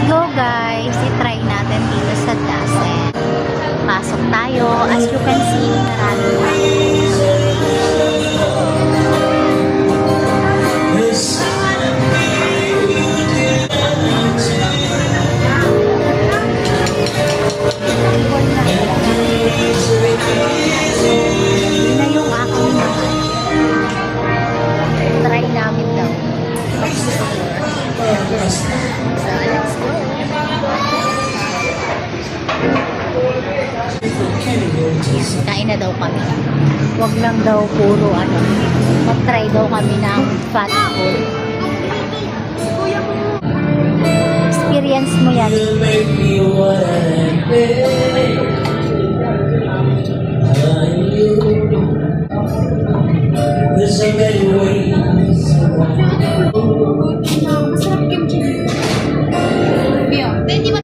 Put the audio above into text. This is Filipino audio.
go guys, i-try natin dito sa Dasen. Pasok tayo. As you can see, marami. Yun na yung aking naman. Try namin daw. So, let's go. Kain na daw kami. Huwag lang daw puro ano. Mag-try daw kami ng fast food. Experience mo yan. There's so many ways. Masarap kimchi. Pwede ba?